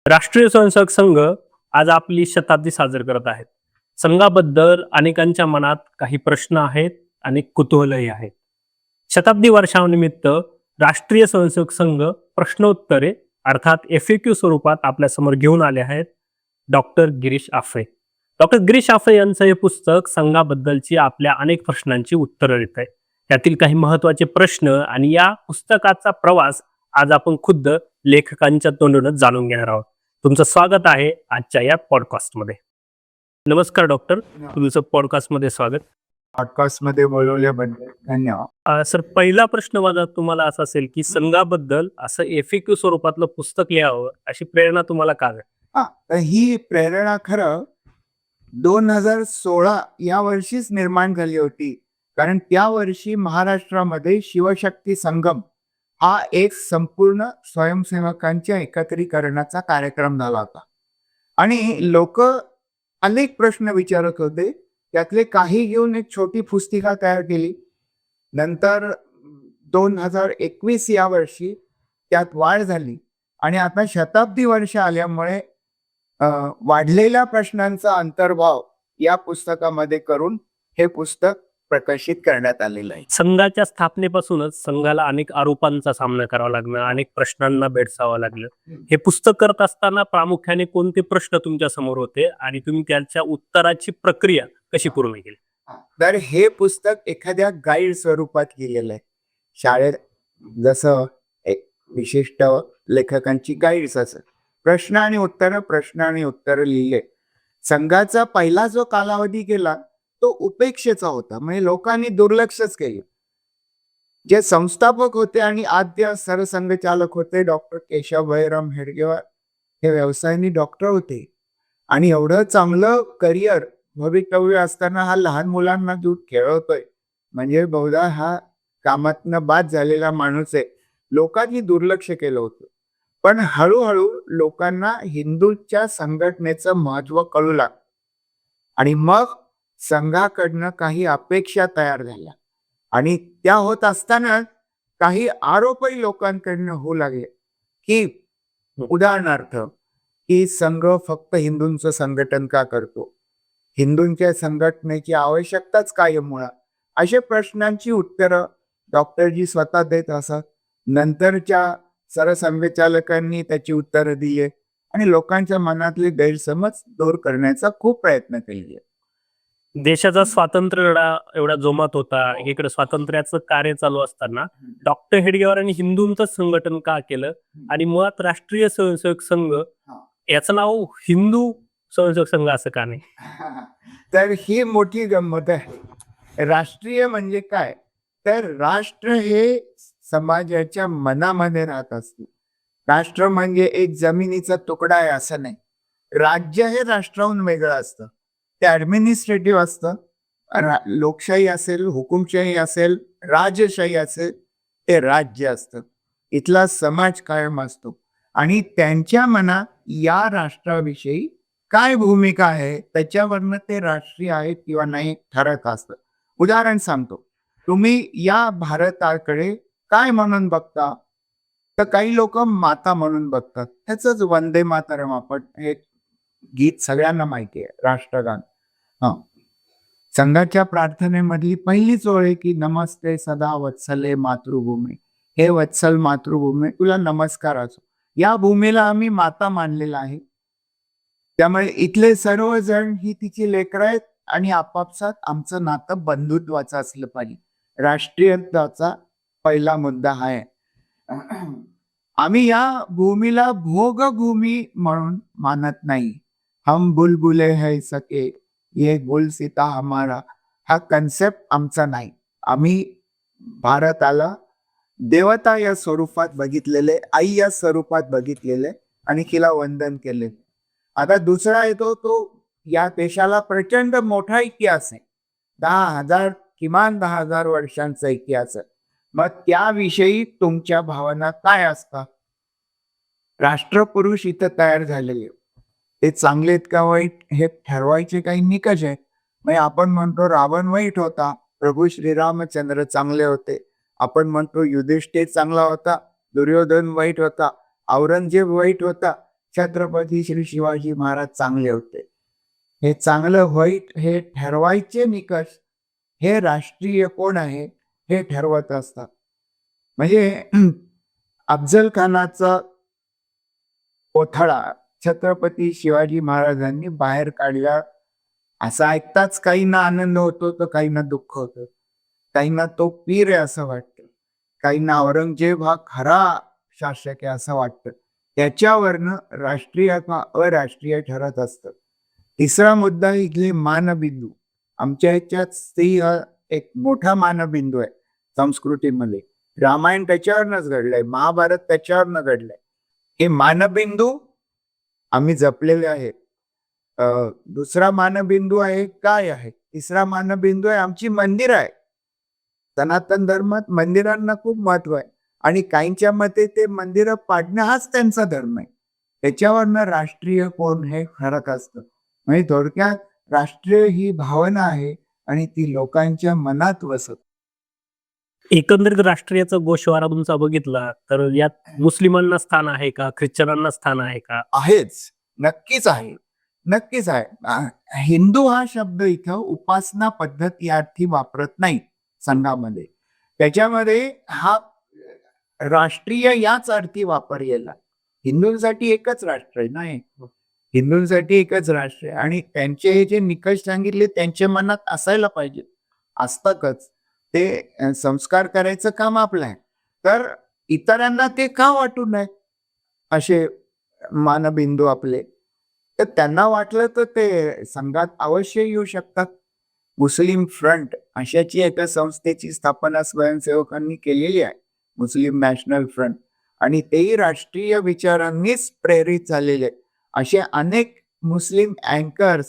राष्ट्रीय स्वयंसेवक संघ आज आपली शताब्दी साजरी करत आहेत. संघाबद्दल अनेकांच्या मनात काही प्रश्न आहेत आणि कुतूहलही आहेत. शताब्दी वर्षानिमित्त राष्ट्रीय स्वयंसेवक संघ प्रश्नोत्तरे अर्थात FAQ स्वरूपात आपल्यासमोर घेऊन आले आहेत डॉक्टर गिरीश आफळे. डॉक्टर गिरीश आफळे यांचं हे पुस्तक संघाबद्दलची आपल्या अनेक प्रश्नांची उत्तरं देत आहे. यातील काही महत्त्वाचे प्रश्न आणि या पुस्तकाचा प्रवास आज आपण खुद्द लेखकांच्या तोंडूनच जाणून घेणार आहोत. तुमचं स्वागत आहे आजच्या या पॉडकास्टमध्ये. नमस्कार डॉक्टर, तुमचं पॉडकास्टमध्ये स्वागत. पॉडकास्टमध्ये बोलवल्याबद्दल धन्यवाद. सर, पहिला प्रश्न माझा तुम्हाला असा असेल की संघाबद्दल असं FAQ स्वरूपातलं पुस्तक लिहावं अशी प्रेरणा तुम्हाला का आहे? तर ही प्रेरणा खरं 2016 या वर्षीच निर्माण झाली होती. कारण त्या वर्षी महाराष्ट्रामध्ये शिवशक्ती संगम हा एक संपूर्ण स्वयंसेवकांच्या एकत्रीकरणाचा कार्यक्रम झाला होता आणि लोक अनेक प्रश्न विचारत होते. त्यातले काही घेऊन एक छोटी पुस्तिका तयार केली. नंतर 2021 या वर्षी त्यात वाढ झाली आणि आता शताब्दी वर्ष आल्यामुळे वाढलेल्या प्रश्नांचा अंतर्भाव या पुस्तकामध्ये करून हे पुस्तक प्रकाशित करण्यात आलेलं आहे. संघाच्या स्थापनेपासूनच संघाला अनेक आरोपांचा सामना करावा लागला, अनेक प्रश्नांना भेडसावं लागलं. हे पुस्तक करत असताना प्रामुख्याने कोणते प्रश्न तुमच्या समोर होते आणि तुम्ही त्याच्या उत्तराची प्रक्रिया कशी पूर्ण केली? तर हे पुस्तक एखाद्या गाईड स्वरूपात लिहिलेलं आहे. शाळेत जसं एक विशिष्ट लेखकांची गाईड्स असत, प्रश्न आणि उत्तर लिहिले. संघाचा पहिला जो कालावधी गेला तो उपेक्षेचा होता, म्हणजे लोकांनी दुर्लक्षच केलं. जे संस्थापक होते आणि आद्य सरसंघचालक होते डॉक्टर केशव भैरम हेडगेवार, हे व्यवसायाने डॉक्टर होते आणि एवढं चांगलं करिअर भवितव्य असताना हा लहान मुलांना दूध खेळवतोय म्हणजे बहुधा हा कामातनं बाद झालेला माणूस आहे. लोकांनी दुर्लक्ष केलं होतं. पण हळूहळू लोकांना हिंदूच्या संघटनेचं महत्व कळू लागलं आणि मग संघाकडनं काही अपेक्षा तयार झाल्या आणि त्या होत असताना काही आरोपही लोकांकडनं होऊ लागले की उदाहरणार्थ की संघ फक्त हिंदूंचं संघटन का करतो, हिंदूंच्या संघटनेची आवश्यकताच काय मुळात, अशा प्रश्नांची उत्तरं डॉक्टरजी स्वतः देत असत. नंतरच्या सरसंघचालकांनी त्याची उत्तरं दिली आणि लोकांच्या मनातले गैरसमज दूर करण्याचा खूप प्रयत्न केले. देशाचा स्वातंत्र्य लढा एवढा जोमात होता, इकडे स्वातंत्र्याचं कार्य चालू असताना डॉक्टर हेडगेवारांनी हिंदूंचं संघटन का केलं आणि मुळात राष्ट्रीय स्वयंसेवक संघ याचं नाव हिंदू स्वयंसेवक संघ असं का नाही? तर ही मोठी गंमत आहे. राष्ट्रीय म्हणजे काय, तर राष्ट्र हे समाजाच्या मनामध्ये राहत असते. राष्ट्र म्हणजे एक जमिनीचा तुकडा आहे असं नाही. राज्य हे राष्ट्राहून वेगळं असतं. ते ऍडमिनिस्ट्रेटिव्ह असतं. लोकशाही असेल, हुकुमशाही असेल, राजशाही असेल, ते राज्य असतं. इथला समाज कायम असतो आणि त्यांच्या मनात या राष्ट्राविषयी काय भूमिका आहे त्याच्यावरनं ते राष्ट्रीय आहेत किंवा नाही ठरत असतं. उदाहरण सांगतो, तुम्ही या भारताकडे काय म्हणून बघता, तर काही लोक माता म्हणून बघतात. त्याच वंदे मातरम आपण हे गीत सगळ्यांना माहिती आहे, राष्ट्रगान. संघाच्या प्रार्थनेमधली पहिलीच ओळ आहे की नमस्ते सदा वत्सले मातृभूमी, हे वत्सल मातृभूमी तुला नमस्कार असो. या भूमीला आम्ही माता मानलेला आहे. त्यामुळे इथले सर्वजण ही तिची लेकरं आहेत आणि आपापसात आमचं नातं बंधुत्वाचं असलं पाहिजे. राष्ट्रीयत्वाचा पहिला मुद्दा हा आहे. आम्ही या भूमीला भोगभूमी म्हणून मानत नाही. हम बुलबुले है सके ये गुलसिता हमारा, हा कन्सेप्ट आमचा नाही. आम्ही भारताला देवता या स्वरूपात बघितलेले, आई या स्वरूपात बघितलेले आणि तिला वंदन केले. आता दुसरा येतो तो या देशाला प्रचंड मोठा इतिहास आहे. 10,000 किमान 10,000 वर्षांचा इतिहास आहे. मग त्याविषयी तुमच्या भावना काय असतात? राष्ट्रपुरुष इथं तयार झालेले, ते चांगले आहेत का वाईट हे ठरवायचे काही निकष आहेत. म्हणजे आपण म्हणतो रावण वाईट होता, प्रभू श्रीरामचंद्र चांगले होते. आपण म्हणतो युधिष्ठिर चांगला होता, दुर्योधन वाईट होता, औरंगजेब वाईट होता, छत्रपती श्री शिवाजी महाराज चांगले होते. हे चांगलं वाईट हे ठरवायचे निकष हे राष्ट्रीय कोण आहे हे ठरवत असतात. म्हणजे अफजल खानाचा कोथळा छत्रपती शिवाजी महाराजांनी बाहेर काढला असं ऐकताच काहींना आनंद होतो तर काहींना दुःख होतं. काहींना तो पीर आहे असं वाटतं, काहींना औरंगजेब हा खरा शासक आहे असं वाटतं. त्याच्यावरनं राष्ट्रीय का अराष्ट्रीय ठरत असतं. तिसरा मुद्दा इथले मानबिंदू. आमच्या ह्याच्यात स्त्री हा एक मोठा मानबिंदू आहे संस्कृतीमध्ये. रामायण त्याच्यावरनंच घडलंय, महाभारत त्याच्यावरनं घडलंय. हे मानबिंदू आम्ही जपलेले आहेत. दुसरा मानबिंदू आहे काय आहे, तिसरा मानबिंदू आहे आमची मंदिर आहे. सनातन धर्मात मंदिरांना खूप महत्व आहे आणि काहींच्या मते ते मंदिरं पाडणं हाच त्यांचा धर्म आहे. त्याच्यावरनं राष्ट्रीय कोण हे फरक असतं. म्हणजे थोडक्यात राष्ट्रीय ही भावना आहे आणि ती लोकांच्या मनात वसत. एकंदरीत राष्ट्रीयाचा गोषवारा तुमचा बघितला तर यात मुस्लिमांना स्थान आहे का, ख्रिश्चनांना स्थान आहे का? आहेच, नक्कीच आहे, नक्कीच आहे. हिंदू हा शब्द इथं उपासना पद्धत या अर्थी वापरत नाही संघामध्ये. त्याच्यामध्ये हा राष्ट्रीय याच अर्थी वापरलेला. हिंदूंसाठी एकच राष्ट्र आहे नाही, हिंदूंसाठी एकच राष्ट्र आहे आणि त्यांचे हे जे निकष सांगितले त्यांच्या मनात असायला पाहिजे, असतातच. ते संस्कार करायचं काम आपलं आहे. तर इतरांना ते का वाटू नये असे मानबिंदू आपले, तर त्यांना वाटलं तर ते संघात अवश्य येऊ शकतात. मुस्लिम फ्रंट अशाची एका संस्थेची स्थापना स्वयंसेवकांनी केलेली आहे, मुस्लिम नॅशनल फ्रंट, आणि तेही राष्ट्रीय विचारांनीच प्रेरित झालेले. असे अनेक मुस्लिम अँकर्स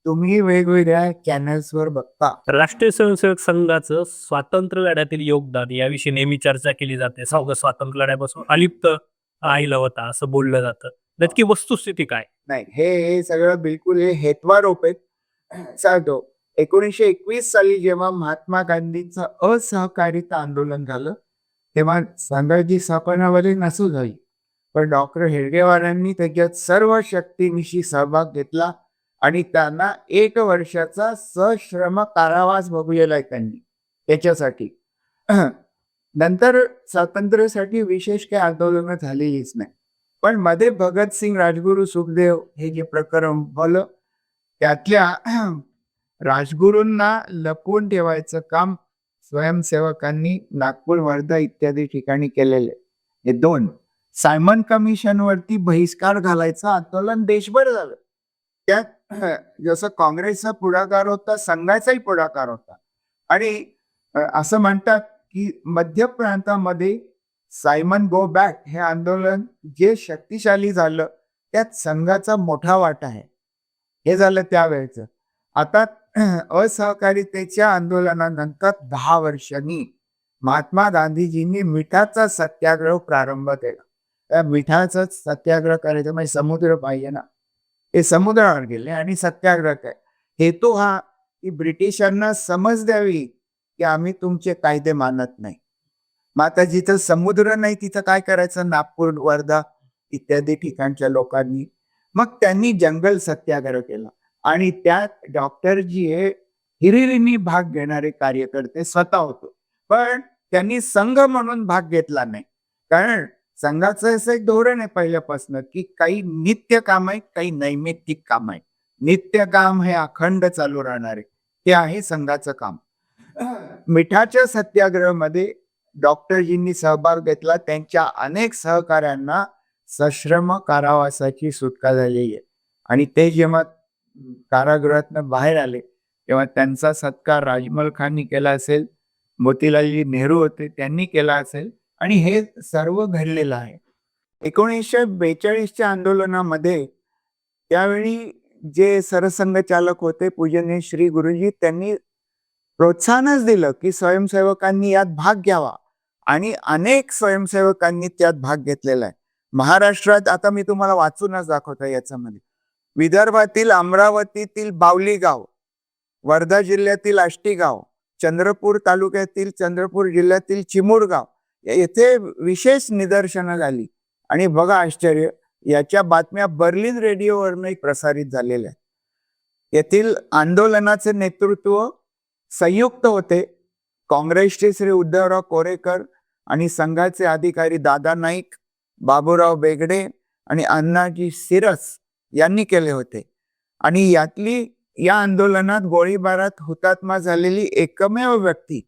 तुम्ही वेगवेगळ्या चॅनल्सवर बघता. राष्ट्रीय स्वयंसेवक संघाचं स्वातंत्र्य लढ्यातील योगदान याविषयी नेहमी चर्चा केली जाते. सौग स्वातंत्र्य लढ्यापासून अलिप्त राहिला होता असं बोललं जातं. नक्की वस्तुस्थिती काय? नाही, हे सगळं बिलकुल हे हेतवारोप आहेत. सांगतो, 1921 साली जेव्हा महात्मा गांधींचं असहकारिता आंदोलन झालं तेव्हा संघाची स्थापना वगैरे नसू झाली, पण डॉक्टर हेडगेवारांनी त्याच्यात सर्व शक्तीनिशी सहभाग घेतला आणि त्यांना 1 वर्षाचा सश्रम कारावास भोगलेला त्यांनी त्याच्यासाठी. नंतर स्वातंत्र्यासाठी विशेष काही आंदोलनं झालेलीच नाही. पण मध्ये भगतसिंग, राजगुरू, सुखदेव हे जे प्रकरण झालं त्यातल्या राजगुरूंना लपवून ठेवायचं काम स्वयंसेवकांनी नागपूर, वर्धा इत्यादी ठिकाणी केलेले. हे 2 सायमन कमिशनवरती बहिष्कार घालायचं आंदोलन देशभर झालं. त्यात जसं काँग्रेसचा पुढाकार होता, संघाचाही पुढाकार होता. आणि असं म्हणतात की मध्य प्रांतामध्ये सायमन गो बॅक हे आंदोलन जे शक्तिशाली झालं त्यात संघाचा मोठा वाटा आहे. हे झालं त्यावेळेचं. आता असहकारितेच्या आंदोलनानंतर 10 वर्षांनी महात्मा गांधीजींनी मिठाचा सत्याग्रह प्रारंभ केला. त्या मिठाचा सत्याग्रह करायचं म्हणजे समुद्र पाहिजे ना, ते समुद्रावर गेले आणि सत्याग्रह काय हेतू हा की ब्रिटिशांना समज द्यावी की आम्ही तुमचे कायदे मानत नाही. मग आता जिथं समुद्र नाही तिथं काय करायचं, नागपूर, वर्धा इत्यादी ठिकाणच्या लोकांनी मग त्यांनी जंगल सत्याग्रह केला आणि त्यात डॉक्टरजी हे हिरिरींनी भाग घेणारे कार्यकर्ते स्वतः होतो. पण त्यांनी संघ म्हणून भाग घेतला नाही, कारण संघाचं असं एक धोरण आहे पहिल्यापासून की काही नित्य काम आहे, काही नैमित्तिक काम आहे. नित्य काम हे अखंड चालू राहणारे ते आहे संघाचं काम. मिठाच्या सत्याग्रहामध्ये डॉक्टरजींनी सहभाग घेतला. त्यांच्या अनेक सहकाऱ्यांना सश्रम कारावासाची सुटका झालेली आहे आणि ते जेव्हा कारागृहातनं बाहेर आले तेव्हा त्यांचा सत्कार राजमल खाननी केला असेल, मोतीलालजी नेहरू होते त्यांनी केला असेल आणि हे सर्व घडलेलं आहे. 1942च्या आंदोलनामध्ये त्यावेळी जे सरसंघचालक होते पूजनीय श्री गुरुजी त्यांनी प्रोत्साहनच दिलं की स्वयंसेवकांनी यात भाग घ्यावा आणि अनेक स्वयंसेवकांनी त्यात भाग घेतलेला आहे. महाराष्ट्रात आता मी तुम्हाला वाचूनच दाखवतो याच्यामध्ये विदर्भातील अमरावतीतील बावली गाव, वर्धा जिल्ह्यातील आष्टी गाव, चंद्रपूर तालुक्यातील चंद्रपूर जिल्ह्यातील चिमूर गाव येथे विशेष निदर्शनं झाली. आणि बघा आश्चर्य, याच्या बातम्या बर्लिन रेडिओवरनं प्रसारित झालेल्या आहेत. येथील आंदोलनाचे नेतृत्व संयुक्त होते काँग्रेसचे श्री उद्धवराव कोरेकर आणि संघाचे अधिकारी दादा नाईक, बाबूराव बेगडे आणि अण्णाजी सिरस यांनी केले होते. आणि या आंदोलनात गोळीबारात हुतात्मा झालेली एकमेव व्यक्ती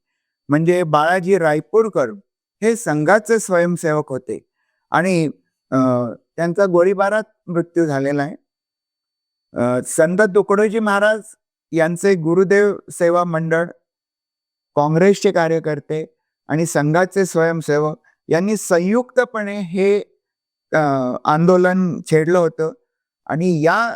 म्हणजे बाळाजी रायपूरकर हे संघाचे स्वयंसेवक होते आणि त्यांचा गोळीबारात मृत्यू झालेला आहे. संत तुकडोजी महाराज यांचे गुरुदेव सेवा मंडळ, काँग्रेसचे कार्यकर्ते आणि संघाचे स्वयंसेवक यांनी संयुक्तपणे हे आंदोलन छेडलं होतं आणि या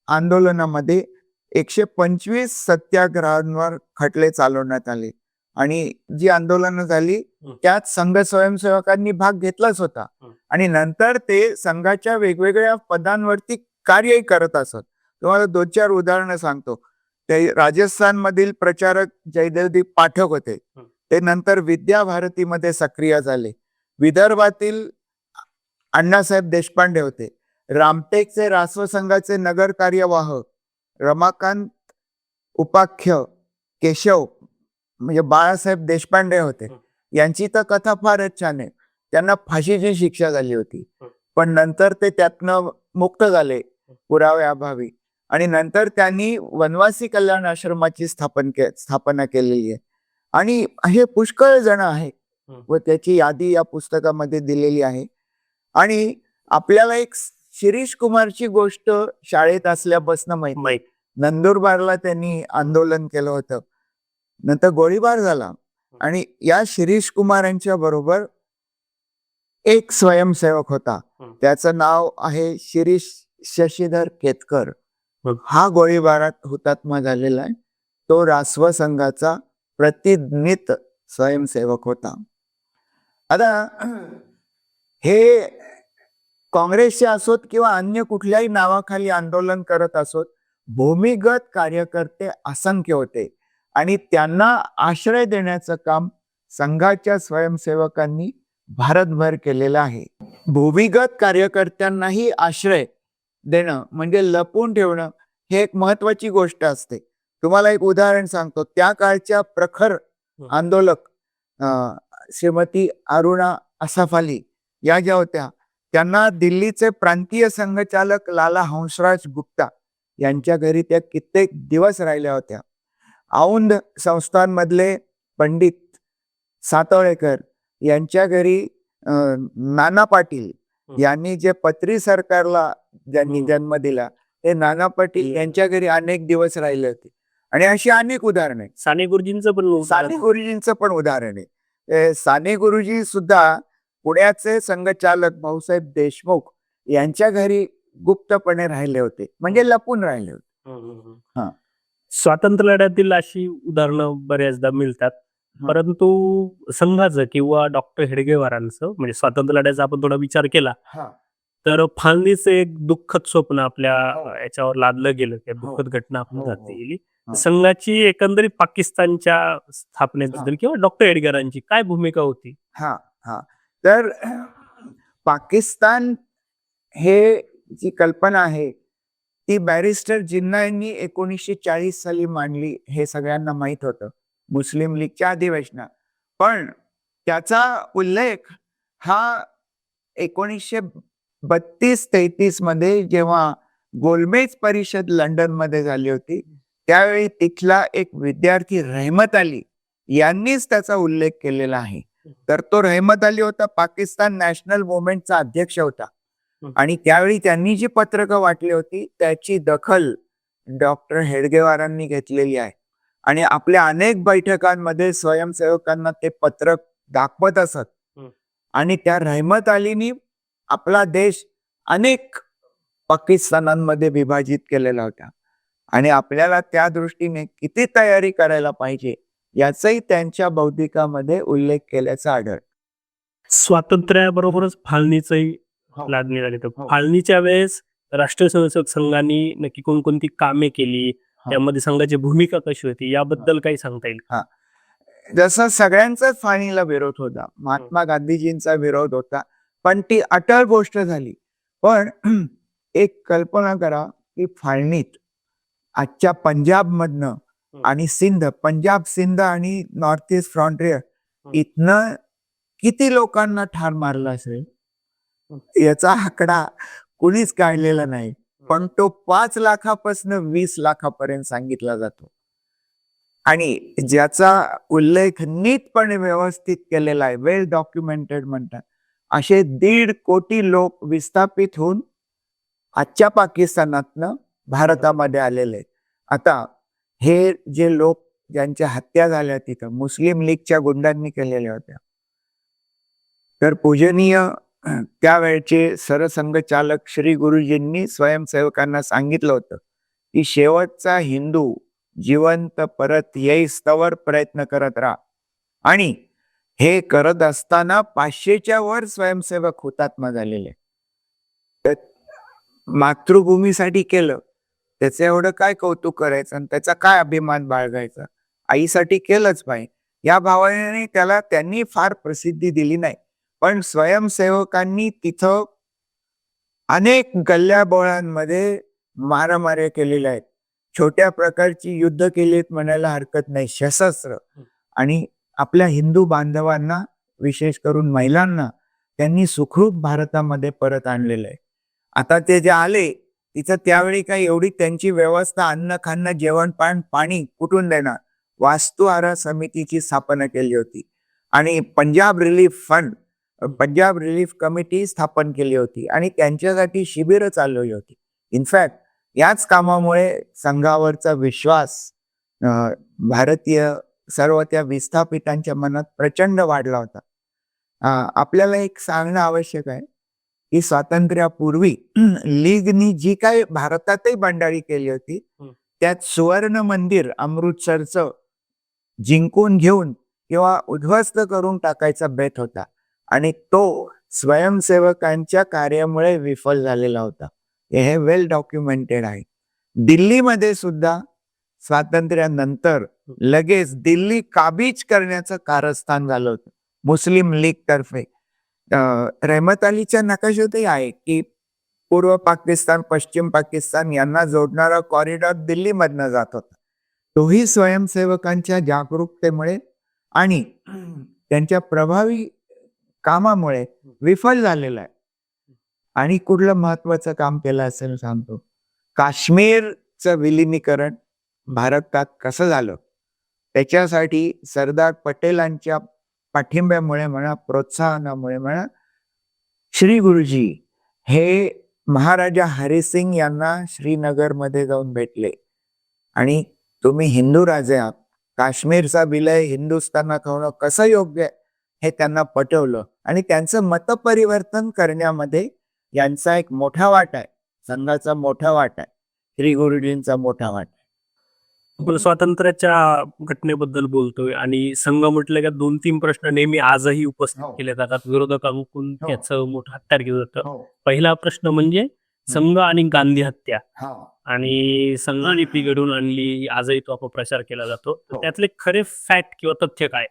आंदोलनामध्ये 125 सत्याग्रहांवर खटले चालवण्यात आले आणि जी आंदोलनं झाली त्यात संघ स्वयंसेवकांनी भाग घेतलाच होता आणि नंतर ते संघाच्या वेगवेगळ्या पदांवरती कार्यही करत असत. तुम्हाला 2-4 उदाहरणं सांगतो. ते राजस्थान मधील प्रचारक जयदेवदीप पाठक होते. ते नंतर विद्या भारतीमध्ये सक्रिय झाले. विदर्भातील अण्णासाहेब देशपांडे होते. रामटेकचे राष्ट्रसंघाचे नगर कार्यवाह रमाकांत उपाख्य केशव म्हणजे बाळासाहेब देशपांडे होते. यांची तर कथा फारच छान आहे. त्यांना फाशीची शिक्षा झाली होती पण नंतर ते त्यातनं मुक्त झाले पुराव्याअभावी आणि नंतर त्यांनी वनवासी कल्याण आश्रमाची स्थापना केलेली आहे आणि हे पुष्कळ जण आहे व त्याची यादी या पुस्तकामध्ये दिलेली आहे. आणि आपल्याला एक शिरीष कुमारची गोष्ट शाळेत असल्यापासून माहित, नंदुरबारला त्यांनी आंदोलन केलं होतं, नंतर गोळीबार झाला आणि या शिरीष कुमार यांच्या बरोबर एक स्वयंसेवक होता, त्याचं नाव आहे शिरीष शशीधर केतकर. हा गोळीबारात हुतात्मा झालेला आहे. तो रासव संघाचा प्रतिनित स्वयंसेवक होता. आता हे काँग्रेसचे असोत किंवा अन्य कुठल्याही नावाखाली आंदोलन करत असोत, भूमिगत कार्यकर्ते असंख्य होते आणि त्यांना आश्रय देण्याचं काम संघाच्या स्वयंसेवकांनी भारतभर केलेलं आहे. भूमिगत कार्यकर्त्यांनाही आश्रय देणं म्हणजे लपवून ठेवणं हे एक महत्वाची गोष्ट असते. तुम्हाला एक उदाहरण सांगतो. त्या काळच्या प्रखर आंदोलक श्रीमती अरुणा असफ अली या ज्या होत्या, त्यांना दिल्लीचे प्रांतीय संघचालक लाला हंसराज गुप्ता यांच्या घरी त्या कित्येक दिवस राहिल्या होत्या. औंध संस्थानमधले पंडित सातवळेकर यांच्या घरी नाना पाटील यांनी जे पत्री सरकारला ज्यांनी जन्म दिला ते नाना पाटील यांच्या घरी अनेक दिवस राहिले होते. आणि अशी अनेक उदाहरणे. साने गुरुजींचं पण उदाहरण आहे. साने गुरुजी सुद्धा पुण्याचे संघचालक भाऊसाहेब देशमुख यांच्या घरी गुप्तपणे राहिले होते, म्हणजे लपून राहिले होते. स्वातंत्र्य लढ्यातील अशी उदाहरणं बऱ्याचदा मिळतात, परंतु संघाचं किंवा डॉक्टर हेडगेवारांचं म्हणजे स्वातंत्र्य लढ्याचा आपण थोडा विचार केला तर फाळणीचं एक दुःखद स्वप्न आपल्या याच्यावर लादलं गेलं, त्या दुःखद घटना आपण जाती. संघाची एकंदरीत पाकिस्तानच्या स्थापनेबद्दल किंवा डॉक्टर हेडगेवारांची काय भूमिका होती? तर पाकिस्तान हे जी कल्पना आहे ती बॅरिस्टर जिन्ना यांनी 1940 साली मांडली, हे सगळ्यांना माहित होतं मुस्लिम लीगच्या अधिवेशनात. पण त्याचा उल्लेख हा 1932-33 मध्ये जेव्हा गोलमेज परिषद लंडन मध्ये झाली होती त्यावेळी तिथला एक विद्यार्थी रहमत अली यांनीच त्याचा उल्लेख केलेला आहे. तर तो रहमत अली होता, पाकिस्तान नॅशनल मुवमेंटचा अध्यक्ष होता आणि त्यावेळी त्यांनी जी पत्रकं वाटली होती त्याची दखल डॉक्टर हेडगेवारांनी घेतलेली आहे आणि आपल्या अनेक बैठकांमध्ये स्वयंसेवकांना ते पत्रक दाखवत असत आणि त्या रहमत अलीनी आपला देश अनेक पाकिस्तानांमध्ये विभाजित केलेला होता आणि आपल्याला त्या दृष्टीने किती तयारी करायला पाहिजे याचाही त्यांच्या बौद्धिकामध्ये उल्लेख केल्याचा आढळ. स्वातंत्र्याबरोबरच फाळणीचंही लादणी झाली. तर फाळणीच्या वेळेस राष्ट्रीय स्वयंसेवक संघाने नक्की कोणकोणती कामे केली, त्यामध्ये संघाची भूमिका कशी होती याबद्दल काही सांगता येईल? जसं सगळ्यांचाच फाळणीला विरोध होता, महात्मा गांधीजींचा विरोध होता, पण ती अटळ गोष्ट झाली. पण एक कल्पना करा की फाळणीत आजच्या पंजाबमधनं आणि पंजाब सिंध आणि नॉर्थ ईस्ट फ्रॉन्टियर इथनं किती लोकांना ठार मारलं असेल याचा आकडा कुणीच काढलेला नाही, पण तो 5 लाखापासून 20 लाखापर्यंत सांगितला जातो. आणि ज्याचा उल्लेख नीटपणे व्यवस्थित केलेला आहे, वेल डॉक्युमेंटेड म्हणतात. असे 1.5 कोटी लोक विस्थापित होऊन आजच्या पाकिस्तानातनं भारतामध्ये आलेले आहेत. आता हे जे लोक ज्यांच्या हत्या झाल्या तिथं मुस्लिम लीगच्या गुंडांनी केलेल्या होत्या, तर पूजनीय त्यावेळचे सरसंघचालक श्री गुरुजींनी स्वयंसेवकांना सांगितलं होतं की शेवटचा हिंदू जिवंत परत येईस्तवर प्रयत्न करत राहा. आणि हे करत असताना 500च्या वर स्वयंसेवक हुतात्मा झालेले. तर मातृभूमीसाठी केलं, त्याचं एवढं काय कौतुक करायचं आणि त्याचा काय अभिमान बाळगायचा? आईसाठी केलंच पाहिजे या भावनेने त्यांनी फार प्रसिद्धी दिली नाही, पण स्वयंसेवकांनी तिथं अनेक गल्ल्याबोळांमध्ये मारामाऱ्या केलेल्या आहेत. छोट्या प्रकारची युद्ध केलीत म्हणायला हरकत नाही, सशस्त्र. आणि आपल्या हिंदू बांधवांना, विशेष करून महिलांना त्यांनी सुखरूप भारतामध्ये परत आणलेलं आहे. आता ते जे आले तिथं त्यावेळी काही एवढी त्यांची व्यवस्था, अन्न खाणं, जेवण पाणी कुठून देणार? वास्तुहारा समितीची स्थापना केली होती आणि पंजाब रिलीफ कमिटी स्थापन केली होती आणि त्यांच्यासाठी शिबिरं चालवली होती. इनफॅक्ट याच कामामुळे संघावरचा विश्वास भारतीय सर्व त्या विस्थापितांच्या मनात प्रचंड वाढला होता. आपल्याला एक सांगणं आवश्यक आहे की स्वातंत्र्यापूर्वी लीगनी जी काही भारतातही बंडाळी केली होती, त्यात सुवर्ण मंदिर अमृतसरचं जिंकून घेऊन किंवा उद्ध्वस्त करून टाकायचा बेत होता आणि तो स्वयंसेवकांच्या कार्यामुळे विफल झालेला होता. हे वेल डॉक्युमेंटेड आहे. दिल्लीमध्ये सुद्धा स्वातंत्र्यानंतर लगेच दिल्ली काबीज करण्याचं कारस्थान झालं होतं मुस्लिम लीग तर्फे. रहमत अलीच्या नकाशातही आहे की पूर्व पाकिस्तान, पश्चिम पाकिस्तान यांना जोडणारा कॉरिडॉर दिल्लीमधनं जात होता. तोही स्वयंसेवकांच्या जागरूकतेमुळे आणि त्यांच्या प्रभावी कामामुळे विफल झालेला आहे. आणि कुठलं महत्वाचं काम केलं असेल सांगतो. काश्मीरचं विलिनीकरण भारतात कसं झालं त्याच्यासाठी सरदार पटेलांच्या पाठिंब्यामुळे म्हणा, प्रोत्साहनामुळे म्हणा, श्री गुरुजी हे महाराजा हरिसिंग यांना श्रीनगरमध्ये जाऊन भेटले आणि तुम्ही हिंदू राजे आहात, काश्मीरचा विलय हिंदुस्थानात होणं कसं योग्य आहे हे त्यांना पटवलं आणि त्यांचं मतपरिवर्तन करण्यामध्ये यांचा एक मोठा वाटा आहे, संघाचा मोठा वाटा आहे, श्री गुरुजींचा मोठा वाटा आहे. आपण स्वातंत्र्याच्या घटनेबद्दल बोलतोय आणि संघ म्हटलं का 2-3 प्रश्न नेहमी आजही उपस्थित केले जातात. विरोधकांकडून त्याचं मोठं हत्यार घेतलं जातं. पहिला प्रश्न म्हणजे संघ आणि गांधी हत्या आणि संघाने ती घडवून आणली, आजही तो अपप्रचार केला जातो. त्यातले खरे फॅक्ट किंवा तथ्य काय?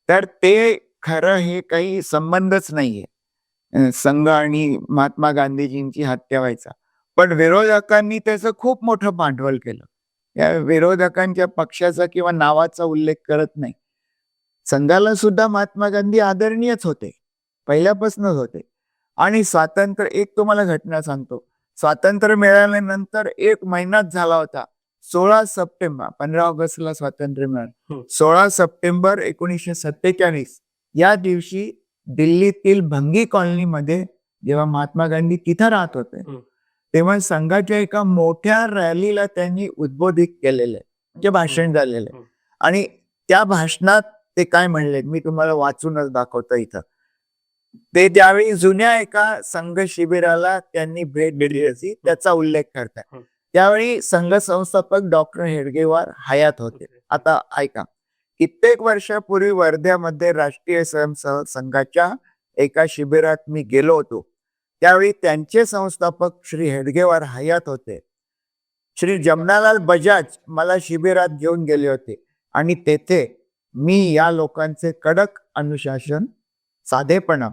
तर ते खरं हे काही संबंधच नाहीये संघ आणि महात्मा गांधीजींची हत्या व्हायचा, पण विरोधकांनी त्याचं खूप मोठं भांडवल केलं. या विरोधकांच्या पक्षाचा किंवा नावाचा उल्लेख करत नाही. संघाला सुद्धा महात्मा गांधी आदरणीयच होते, पहिल्यापासूनच होते. आणि स्वातंत्र्य, एक तुम्हाला घटना सांगतो. स्वातंत्र्य मिळाल्यानंतर 1 महिनाच झाला होता, 16 सप्टेंबर, 15 ऑगस्टला स्वातंत्र्य मिळालं. 16 सप्टेंबर 1947 या दिवशी दिल्लीतील भंगी कॉलनीमध्ये जेव्हा महात्मा गांधी तिथं राहत होते, तेव्हा संघाच्या एका मोठ्या रॅलीला त्यांनी उद्बोधित केलेलं आहे, म्हणजे भाषण झालेलं आहे. आणि त्या भाषणात ते काय म्हणले मी तुम्हाला वाचूनच दाखवतो इथं. ते त्यावेळी जुन्या एका संघ शिबिराला त्यांनी भेट दिली होती त्याचा उल्लेख करतात. त्यावेळी संघ संस्थापक डॉक्टर हेडगेवार हयात होते. आता ऐका, कित्येक वर्षापूर्वी वर्ध्यामध्ये राष्ट्रीय स्वयंसेवक संघाच्या एका शिबिरात मी गेलो होतो. त्यावेळी त्यांचे संस्थापक श्री हेडगेवार हयात होते. श्री जमनालाल बजाज मला शिबिरात घेऊन गेले होते आणि तेथे मी या लोकांचे कडक अनुशासन, साधेपणा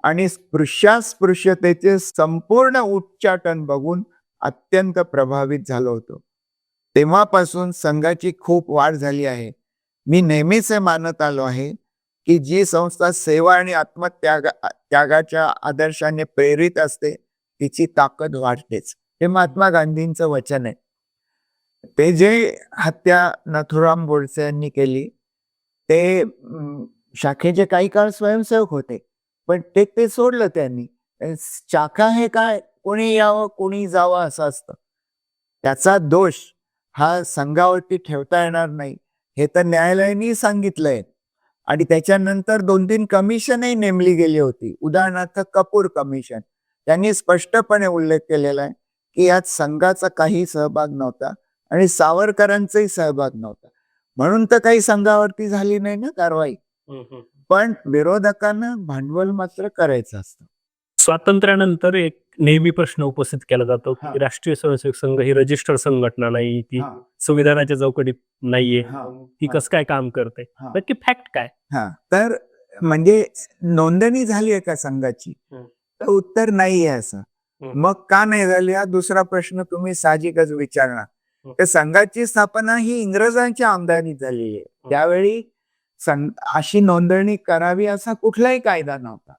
आणि स्पृश्यास्पृश्यतेचे संपूर्ण उच्चाटन बघून अत्यंत प्रभावित झालो होतो. तेव्हापासून संघाची खूप वाढ झाली आहे. मी नेहमीच हे मानत आलो आहे की जी संस्था सेवा आणि त्यागाच्या आदर्शाने प्रेरित असते तिची ताकद वाढतेच. हे महात्मा गांधींचं वचन आहे. ते जे हत्या नथुराम गोडसे यांनी केली ते शाखेचे काही काळ स्वयंसेवक होते, पण ते सोडलं त्यांनी. शाखा हे काय, कोणी यावं कोणी जावं असं असतं. त्याचा दोष हा संघावरती ठेवता येणार नाही हे तर न्यायालयाने सांगितलंय. आणि त्याच्यानंतर 2-3 कमिशनही नेमली गेली होती. उदाहरणार्थ कपूर कमिशन. त्यांनी स्पष्टपणे उल्लेख केलेला आहे की यात संघाचा काही सहभाग नव्हता आणि सावरकरांचाही सहभाग नव्हता. म्हणून तर काही संघावरती झाली नाही ना कारवाई. पण विरोधकांना भांडवल मात्र करायचं असतं. स्वातंत्र्यानंतर एक नेहमी प्रश्न उपस्थित केला जातो हा. की राष्ट्रीय स्वयंसेवक संघ ही रजिस्टर्ड संघटना नाही, ती हा. संविधानाच्या चौकटीत नाहीये, हा. ती कसं काय काम करते, हा. नक्की फॅक्ट काय? हा, तर म्हणजे नोंदणी झाली आहे का संघाची, तर उत्तर नाही आहे असं. मग का नाही झाली हा दुसरा प्रश्न तुम्ही साहजिकच विचारणार. तर संघाची स्थापना ही इंग्रजांच्या आमदानीत झालेली आहे. त्यावेळी अशी नोंदणी करावी असा कुठलाही कायदा नव्हता.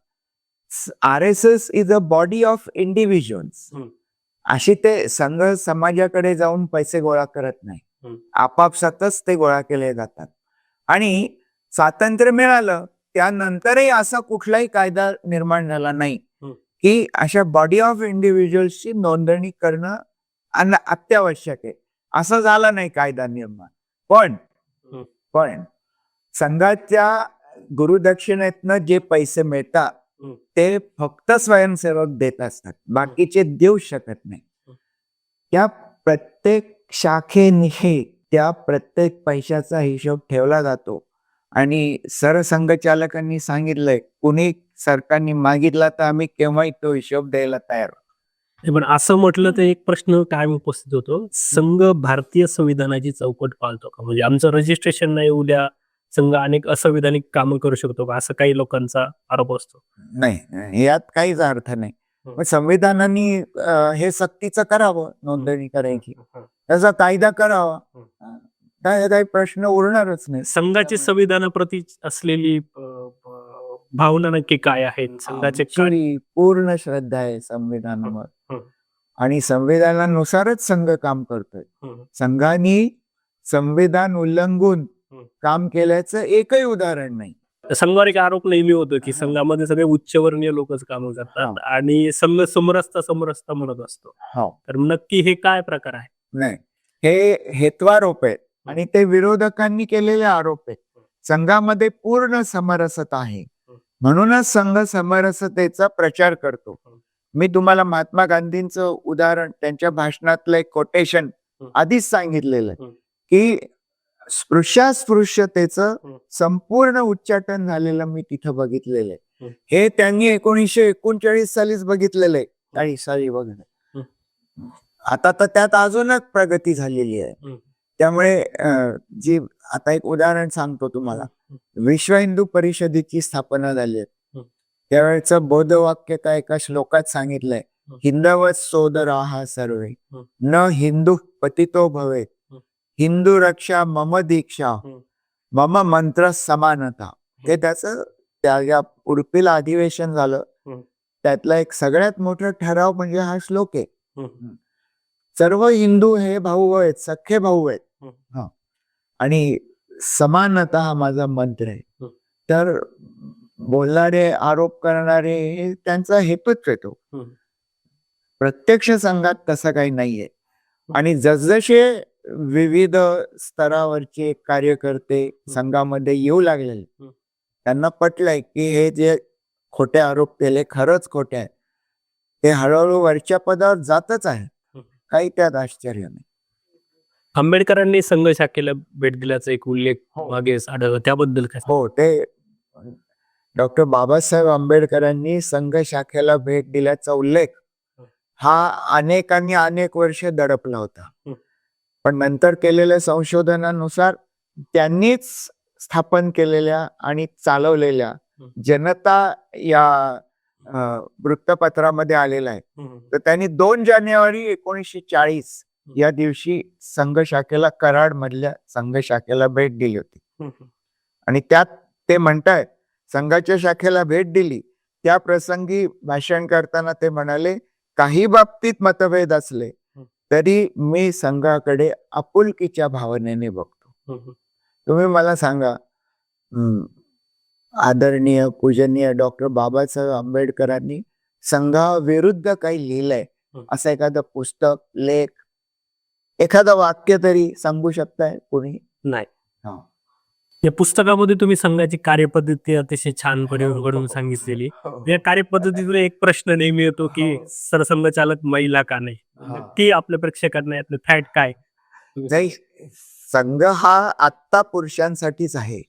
RSS is a body of individuals. अशी ते संघ समाजाकडे जाऊन पैसे गोळा करत नाही, आपापसातच ते गोळा केले जातात. आणि स्वातंत्र्य मिळालं त्यानंतरही असा कुठलाही कायदा निर्माण झाला नाही की अशा बॉडी ऑफ इंडिव्हिज्युअल्सची नोंदणी करणं अत्यावश्यक आहे, असं झालं नाही कायदा निर्माण. पण संघाच्या गुरुदक्षिणेतनं जे पैसे मिळतात ते फक्त स्वयंसेवक देत असतात, बाकीचे देऊ शकत नाही. त्या प्रत्येक शाखेने त्या प्रत्येक पैशाचा हिशोब ठेवला जातो आणि सरसंघचालकांनी सांगितलंय कुणी सरकारने मागितला तर आम्ही केव्हाही तो हिशोब द्यायला तयार आहोत. पण असं म्हटलं तर एक प्रश्न कायम उपस्थित होतो, संघ भारतीय संविधानाची चौकट पाळतो का? म्हणजे आमचं रजिस्ट्रेशन नाही, उद्या संघ अनेक असंविधानिक कामं करू शकतो का, असं काही लोकांचा आरोप असतो. नाही, यात काहीच अर्थ नाही. मग संविधानाने हे सक्तीचं करावं, नोंदणी करायची, त्याचा कायदा करावा, काही प्रश्न उरणारच नाही. संघाची संविधानाप्रती असलेली भावना नक्की काय आहे? संघाचे पूर्ण श्रद्धा आहे संविधानावर आणि संविधानानुसारच संघ काम करतोय. संघाने संविधान उल्लंघून काम केल्याचं एकही उदाहरण नाही. संघावर एक आरोप नेहमी होतो की संघामध्ये सगळे उच्चवर्णीय लोकच काम करतात आणि संघ समरसता म्हणत असतो. तर नक्की हे काय प्रकार आहे? नाही, हे हेत्वारोप आहेत आणि ते विरोधकांनी केलेले आरोप आहेत. संघामध्ये पूर्ण समरसता आहे, म्हणूनच संघ समरसतेचा प्रचार करतो. मी तुम्हाला महात्मा गांधींचं उदाहरण, त्यांच्या भाषणातलं एक कोटेशन आधीच सांगितलेलं आहे की स्पृश्यास्पृश्यतेचं संपूर्ण उच्चाटन झालेलं मी तिथं बघितलेलं आहे. हे त्यांनी 1939 सालीच बघितलेलं आहे, 40 साली बघितलं. आता तर त्यात अजूनच प्रगती झालेली आहे. त्यामुळे जी आता एक उदाहरण सांगतो तुम्हाला. विश्व हिंदू परिषदेची स्थापना झाली आहे, त्यावेळेचं बोधवाक्य काय एका श्लोकात सांगितलंय, हिंदवत सोदराः सर्वे न हिंदू पतितो भवेत, हिंदू रक्षा मम दीक्षा मम मंत्र समानता. ते त्याचं त्या उर्फीला अधिवेशन झालं, त्यातला एक सगळ्यात मोठा ठराव म्हणजे हा श्लोक आहे. सर्व हिंदू हे भाऊ आहेत, सख्खे भाऊ आहेत आणि समानता हा माझा मंत्र आहे. तर बोलणारे, आरोप करणारे हे त्यांचा हेतूच येतो. प्रत्यक्ष संघात तसं काही नाहीये. आणि जसजसे विविध स्तरावरचे कार्यकर्ते संघामध्ये येऊ लागले, त्यांना पटलंय की हे जे खोटे आरोप केले खरंच खोटे आहे, ते हळूहळू वरच्या पदावर जातच आहे, काही त्यात आश्चर्य नाही. आंबेडकरांनी संघ शाखेला भेट दिल्याचा एक उल्लेख मागे आढळला, त्याबद्दल काय? हो, ते डॉक्टर बाबासाहेब आंबेडकरांनी संघ शाखेला भेट दिल्याचा उल्लेख हा अनेकांनी अनेक वर्ष दडपला होता. पण नंतर केलेल्या संशोधनानुसार त्यांनीच स्थापन केलेल्या आणि चालवलेल्या जनता या वृत्तपत्रामध्ये आलेला आहे. तर त्यांनी 2 जानेवारी 1940 या दिवशी संघ शाखेला, कराड मधल्या संघ शाखेला भेट दिली होती. आणि त्यात ते म्हणतायत, संघाच्या शाखेला भेट दिली त्या प्रसंगी भाषण करताना ते म्हणाले, काही बाबतीत मतभेद असले तरी मी संघाकडे आपुलकीच्या भावनेने बघतो. तुम्ही मला सांगा, आदरणीय पूजनीय डॉक्टर बाबासाहेब आंबेडकरांनी संघाविरुद्ध काही लिहिलंय असं एखादं पुस्तक, लेख, एखादं वाक्य तरी सांगू शकताय कोणी? नाही. हा. या पुस्तकामध्ये तुम्ही संघाची कार्यपद्धती अतिशय छानपणे उलगडून सांगितलेली. या कार्यपद्धतीतून एक प्रश्न नेहमी येतो की सरसंघचालक महिला का नाही? नक्की आपल्या प्रेक्षकांना यातलं फॅक्ट काय? नाही, संघ हा आत्ता पुरुषांसाठीच आहे.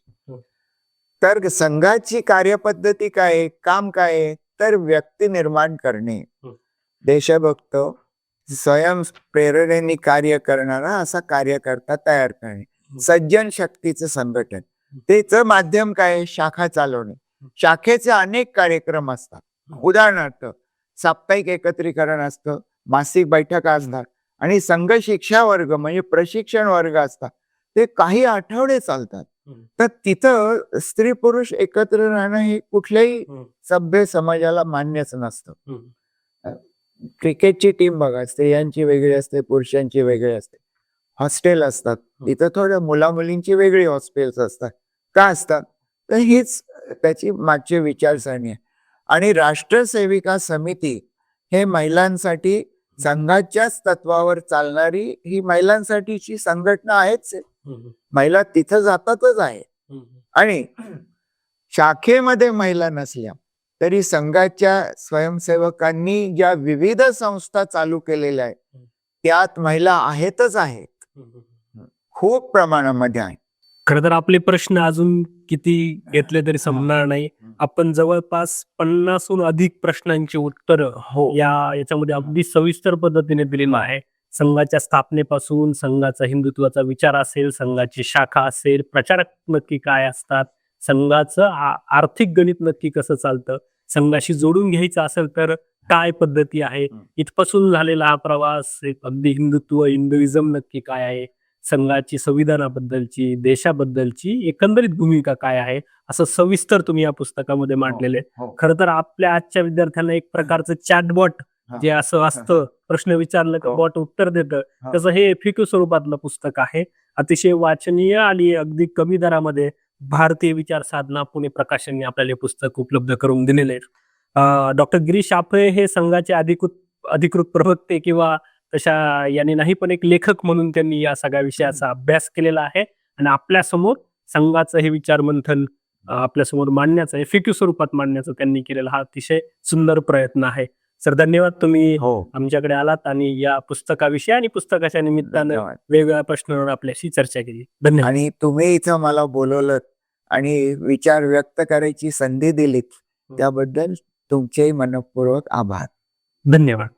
तर संघाची कार्यपद्धती काय आहे, काम काय आहे? तर व्यक्ती निर्माण करणे, देशभक्त, स्वयं प्रेरणेने कार्य करणारा असा कार्यकर्ता तयार करणे, सज्जन शक्तीचं संघटन. त्याचं माध्यम काय आहे? शाखा चालवणे. शाखेचे अनेक कार्यक्रम असतात. उदाहरणार्थ साप्ताहिक एकत्रीकरण असतं, मासिक बैठका असतात आणि संघ शिक्षा वर्ग म्हणजे प्रशिक्षण वर्ग असतात. ते काही आठवडे चालतात. तर तिथं स्त्री पुरुष एकत्र राहणं हे कुठल्याही सभ्य समाजाला मान्यच नसतं. क्रिकेटची टीम बघा, स्त्रियांची वेगळी असते, पुरुषांची वेगळी असते. हॉस्टेल असतात, तिथं थोड्या मुला मुलींची वेगळी हॉस्टेल्स असतात. का असतात? तर हीच त्याची मागची विचारसरणी आहे. आणि राष्ट्रसेविका समिती हे महिलांसाठी संघाच्याच तत्वावर चालणारी ही महिलांसाठीची संघटना आहेच. महिला तिथं जातातच आहे. आणि शाखेमध्ये महिला नसल्या तरी संघाच्या स्वयंसेवकांनी ज्या विविध संस्था चालू केलेल्या आहेत त्यात महिला आहेतच आहेत, खूप प्रमाणामध्ये आहे. खरं तर आपले प्रश्न अजून किती घेतले तरी संपणार नाही. आपण जवळपास 50हून अधिक प्रश्नांची उत्तरं याच्यामध्ये अगदी सविस्तर पद्धतीने दिलेलं आहे. संघाच्या स्थापनेपासून, संघाचा हिंदुत्वाचा विचार असेल, संघाची शाखा असेल, प्रचारक नक्की काय असतात, संघाचं आर्थिक गणित नक्की कसं चालतं, संघाशी जोडून घ्यायचं असेल तर काय पद्धती आहे, इथपासून झालेला हा प्रवास, अगदी हिंदुइझम नक्की काय आहे, संघाची संविधानाबद्दलची, देशाबद्दलची एकंदरीत भूमिका काय आहे, असं सविस्तर तुम्ही या पुस्तकामध्ये मांडलेले. खरं तर आपल्या आजच्या विद्यार्थ्यांना एक प्रकारचं चॅटबॉट जे असं असतं, प्रश्न विचारलं का बॉट उत्तर देतं, तसं हे FAQ स्वरूपातलं पुस्तक आहे. अतिशय वाचनीय आणि अगदी कमी दरामध्ये भारतीय विचार साधना पुणे प्रकाशनने आपल्याला हे पुस्तक उपलब्ध करून दिलेले आहे. डॉक्टर गिरीश आपळे हे संघाचे अधिकृत प्रवक्ते किंवा तशा यांनी नाही, पण एक लेखक म्हणून त्यांनी या सगळ्या विषयाचा अभ्यास केलेला आहे आणि आपल्यासमोर संघाचं हे विचार मंथन आपल्यासमोर मांडण्याचा, FAQ स्वरूपात मांडण्याचा त्यांनी केलेला हा अतिशय सुंदर प्रयत्न आहे. सर, धन्यवाद. तुम्ही आमच्याकडे आलात आणि या पुस्तकाविषयी आणि पुस्तकाच्या निमित्तानं वेगवेगळ्या प्रश्नांवर आपल्याशी चर्चा केली. धन्यवाद. आणि तुम्ही इथं मला बोलवलं आणि विचार व्यक्त करायची संधी दिलीत त्याबद्दल तुमचेही मनपूर्वक आभार. धन्यवाद.